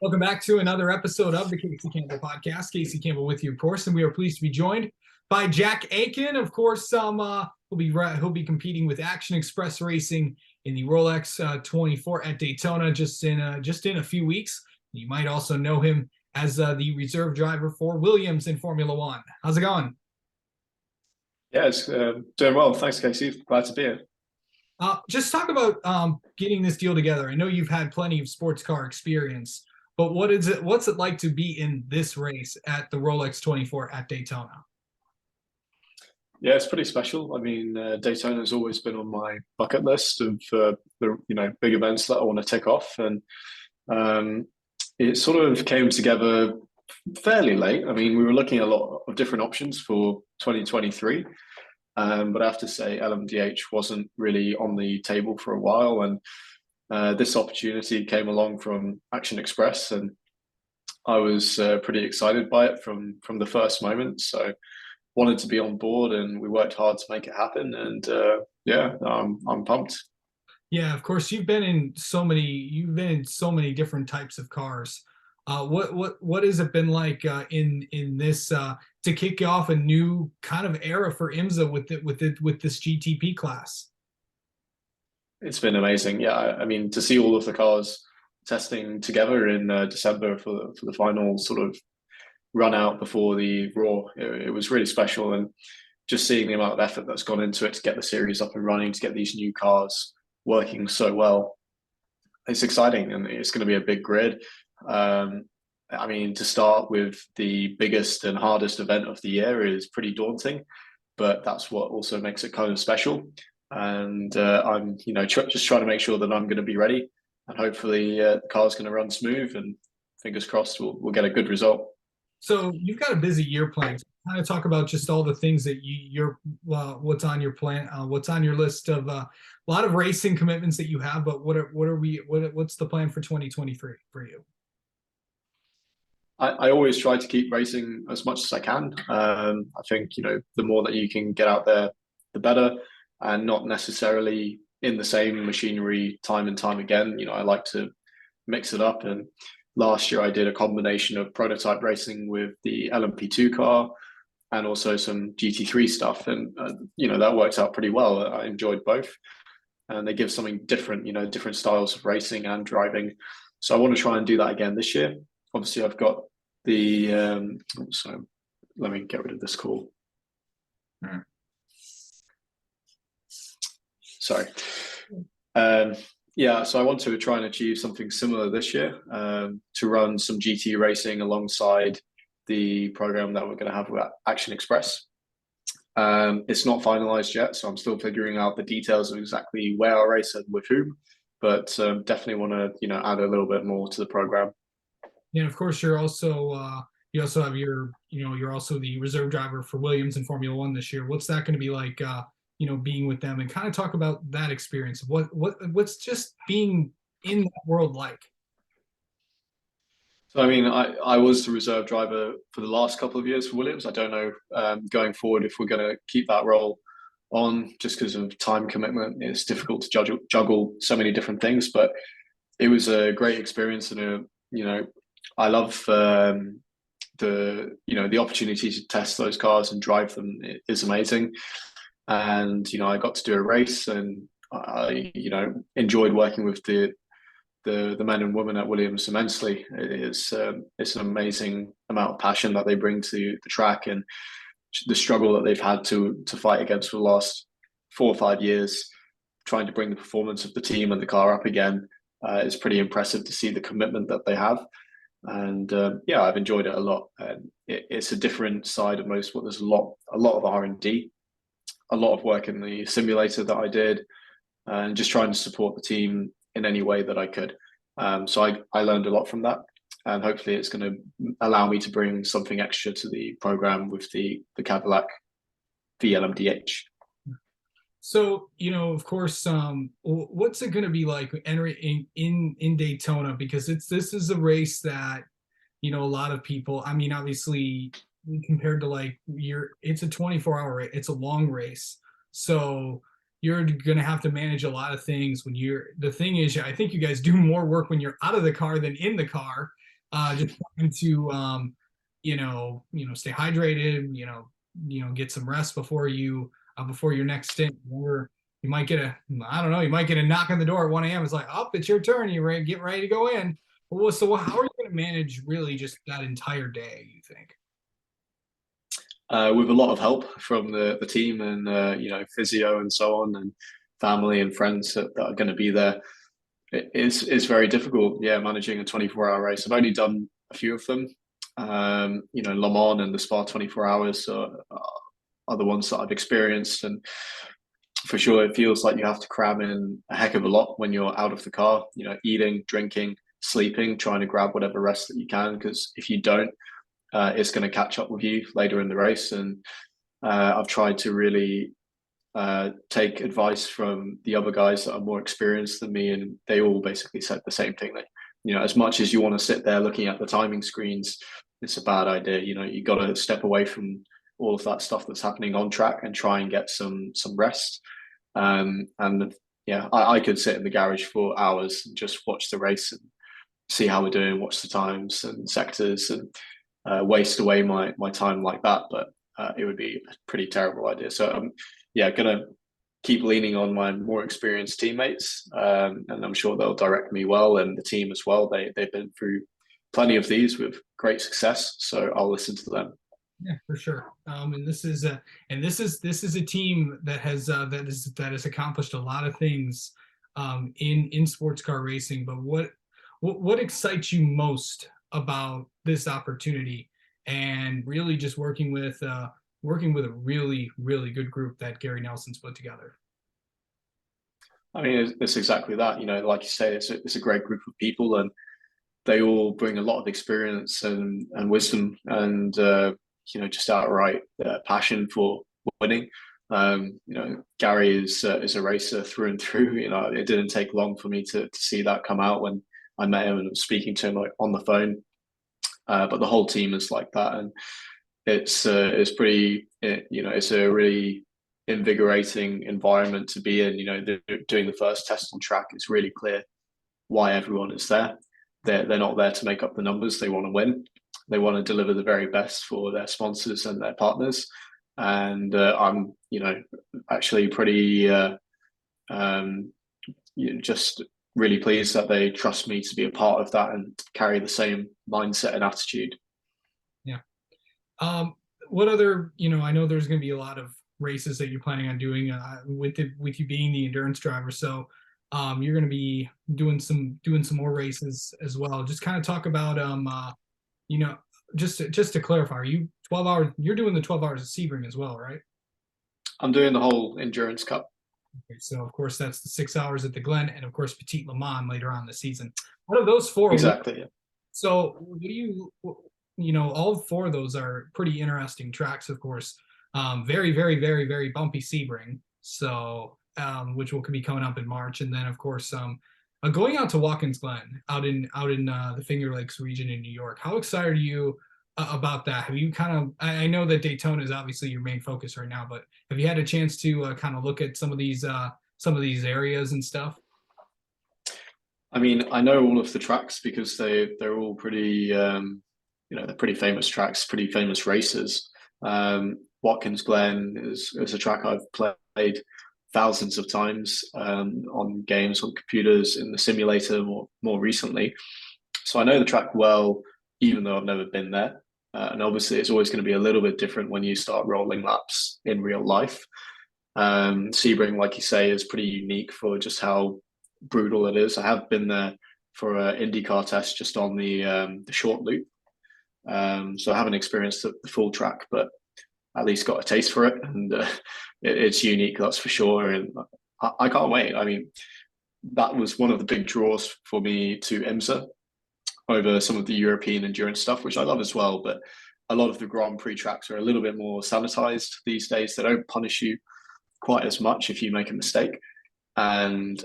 Welcome back to another episode of the Casey Campbell Podcast. Casey Campbell with you, of course, and we are pleased to be joined by Jack Aitken. Of course, he'll be competing with Action Express Racing in the Rolex 24 at Daytona just in a few weeks. You might also know him as the reserve driver for Williams in Formula One. How's it going? Yeah, it's doing well. Thanks, Casey. Glad to be here. Just talk about getting this deal together. I know you've had plenty of sports car experience, but what's it like to be in this race at the Rolex 24 at Daytona? Yeah, it's pretty special. I mean, Daytona has always been on my bucket list of the big events that I want to tick off, and it sort of came together fairly late. I mean, we were looking at a lot of different options for 2023, but I have to say LMDH wasn't really on the table for a while, and this opportunity came along from Action Express, and I was pretty excited by it from the first moment. So wanted to be on board, and we worked hard to make it happen. And yeah, I'm pumped. Yeah, of course, you've been in so many different types of cars. What has it been like in this to kick off a new kind of era for IMSA with this GTP class? It's been amazing. Yeah, I mean, to see all of the cars testing together in December for the final sort of run out before the Raw, it was really special. And just seeing the amount of effort that's gone into it to get the series up and running, to get these new cars working so well, it's exciting, and it's going to be a big grid. I mean, to start with the biggest and hardest event of the year is pretty daunting, but that's what also makes it kind of special. And I'm, just trying to make sure that I'm going to be ready, and hopefully the car's going to run smooth. And fingers crossed, we'll get a good result. So you've got a busy year planned. So kind of talk about just all the things that you're what's on your plan, what's on your list of a lot of racing commitments that you have. But what's the plan for 2023 for you? I always try to keep racing as much as I can. I think the more that you can get out there, the better, and not necessarily in the same machinery time and time again. I like to mix it up, and last year I did a combination of prototype racing with the LMP2 car and also some GT3 stuff, and that worked out pretty well. I enjoyed both, and they give something different, different styles of racing and driving. So I want to try and do that again this year. Obviously, I've got the so let me get rid of this call. Sorry. Yeah, so I want to try and achieve something similar this year, to run some GT racing alongside the program that we're going to have with Action Express. It's not finalized yet, so I'm still figuring out the details of exactly where I'll race and with whom, but definitely want to add a little bit more to the program. Yeah, and of course you also have you're also the reserve driver for Williams in Formula One this year. What's that going to be like? Being with them, and kind of talk about that experience. What's just being in that world like? So I mean, I was the reserve driver for the last couple of years for Williams. I don't know going forward if we're going to keep that role on, just because of time commitment. It's difficult to juggle so many different things, but it was a great experience, and I love the opportunity to test those cars and drive them is amazing. And I got to do a race, and I enjoyed working with the men and women at Williams immensely. It's an amazing amount of passion that they bring to the track, and the struggle that they've had to fight against for the last 4 or 5 years, trying to bring the performance of the team and the car up again. It's pretty impressive to see the commitment that they have. And yeah, I've enjoyed it a lot. And it's a different side of motorsport. There's a lot of R&D, a lot of work in the simulator that I did, and just trying to support the team in any way that I could. So I learned a lot from that, and hopefully it's going to allow me to bring something extra to the program with the Cadillac VLMDH. So, of course, what's it going to be like entering in Daytona? Because this is a race that, a lot of people, I mean, obviously compared to it's a 24-hour race, it's a long race. So you're going to have to manage a lot of things the thing is, I think you guys do more work when you're out of the car than in the car. just trying to stay hydrated, get some rest before your next stint. Or you might get a I don't know, you might get a knock on the door at 1 a.m. It's like, oh, it's your turn. You ready? Get ready to go in. Well, so how are you going to manage really just that entire day, you think? With a lot of help from the team and physio and so on, and family and friends that are going to be there. It's very difficult, yeah, managing a 24-hour race. I've only done a few of them. Le Mans and the Spa 24 hours are the ones that I've experienced, and for sure it feels like you have to cram in a heck of a lot when you're out of the car. Eating, drinking, sleeping, trying to grab whatever rest that you can, because if you don't, it's going to catch up with you later in the race. And I've tried to really take advice from the other guys that are more experienced than me, and they all basically said the same thing. That as much as you want to sit there looking at the timing screens, it's a bad idea. You got to step away from all of that stuff that's happening on track and try and get some rest. And yeah, I could sit in the garage for hours and just watch the race and see how we're doing, watch the times and sectors, and waste away my time like that. But it would be a pretty terrible idea. So yeah, gonna keep leaning on my more experienced teammates, and I'm sure they'll direct me well, and the team as well. They've been through plenty of these with great success, so I'll listen to them. Yeah, for sure. And this is a team that has accomplished a lot of things in sports car racing. But what excites you most about this opportunity, and really just working with a really really good group that Gary Nelson's put together? I mean, it's exactly that. Like you say, it's a great group of people, and they all bring a lot of experience and wisdom, and just outright passion for winning. Gary is a racer through and through. It didn't take long for me to see that come out when I met him and was speaking to him like on the phone. But the whole team is like that, and it's pretty. It's a really invigorating environment to be in. Doing the first test on track, it's really clear why everyone is there. They're not there to make up the numbers. They want to win. They want to deliver the very best for their sponsors and their partners. And I'm, actually pretty just really pleased that they trust me to be a part of that and carry the same mindset and attitude. Yeah. What other, I know there's going to be a lot of races that you're planning on doing with you being the endurance driver. So you're going to be doing some more races as well. Just kind of talk about you know, just to clarify, are you 12 hours? You're doing the 12 hours of Sebring as well, right? I'm doing the whole endurance cup. Okay, so of course that's the 6 hours at the Glen, and of course Petit Le Mans later on in the season. Out of those four, Exactly. Yeah. so what do all four of those are pretty interesting tracks, of course. Very, very, very, very bumpy Sebring. So, which will be coming up in March, and then of course, going out to Watkins Glen, out in the Finger Lakes region in New York. How excited are you about that? Have you kind of? I know that Daytona is obviously your main focus right now, but have you had a chance to kind of look at some of these areas and stuff? I mean, I know all of the tracks because they're all pretty they're pretty famous tracks, pretty famous races. Watkins Glen is a track I've played thousands of times on games, on computers, in the simulator more recently. So I know the track well, even though I've never been there. And obviously, it's always going to be a little bit different when you start rolling laps in real life. Sebring, like you say, is pretty unique for just how brutal it is. I have been there for an IndyCar test just on the short loop, so I haven't experienced the full track, but at least got a taste for it, and it's unique, that's for sure. And I can't wait. I mean, that was one of the big draws for me to IMSA over some of the European endurance stuff, which I love as well. But a lot of the Grand Prix tracks are a little bit more sanitized these days. They don't punish you quite as much if you make a mistake. And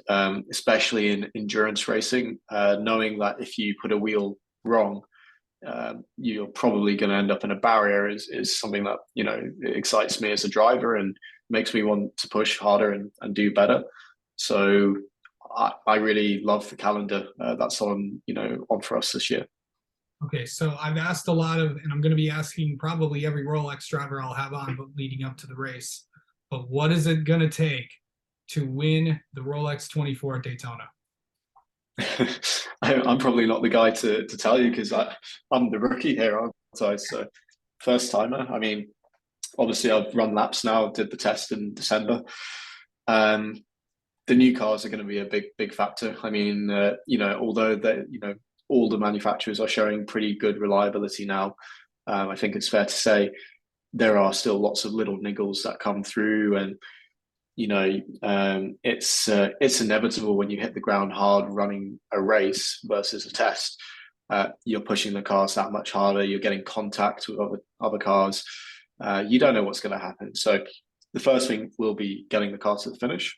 especially in endurance racing, knowing that if you put a wheel wrong, you're probably going to end up in a barrier is something that excites me as a driver and makes me want to push harder and do better. So I really love the calendar that's on for us this year. Okay, so I've asked a lot of, and I'm going to be asking probably every Rolex driver I'll have on, but leading up to the race. But what is it going to take to win the Rolex 24 at Daytona? I'm probably not the guy to tell you because I'm the rookie here, aren't I? So first timer. I mean, obviously I've run laps now, did the test in December. Um, the new cars are going to be a big factor. I mean, although all the manufacturers are showing pretty good reliability now, I think it's fair to say there are still lots of little niggles that come through, and it's inevitable when you hit the ground hard running a race versus a test. You're pushing the cars that much harder. You're getting contact with other cars. You don't know what's going to happen. So the first thing will be getting the car to the finish.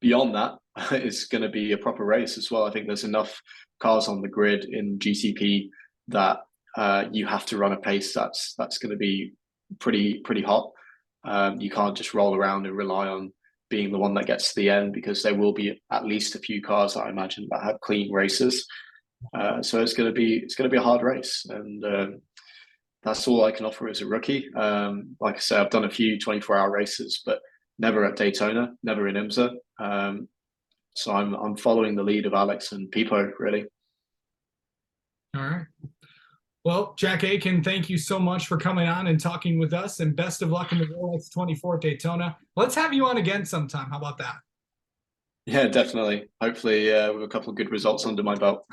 Beyond that, it's going to be a proper race as well. I think there's enough cars on the grid in GCP that you have to run a pace that's going to be pretty hot. You can't just roll around and rely on being the one that gets to the end, because there will be at least a few cars, I imagine, that have clean races. So it's going to be a hard race, and that's all I can offer as a rookie. Like I said, I've done a few 24-hour races, but never at Daytona, never in IMSA. So I'm following the lead of Alex and Pipo, really. All right. Well, Jack Aitken, thank you so much for coming on and talking with us, and best of luck in the Rolex 24 at Daytona. Let's have you on again sometime. How about that? Yeah, definitely. Hopefully, with a couple of good results under my belt.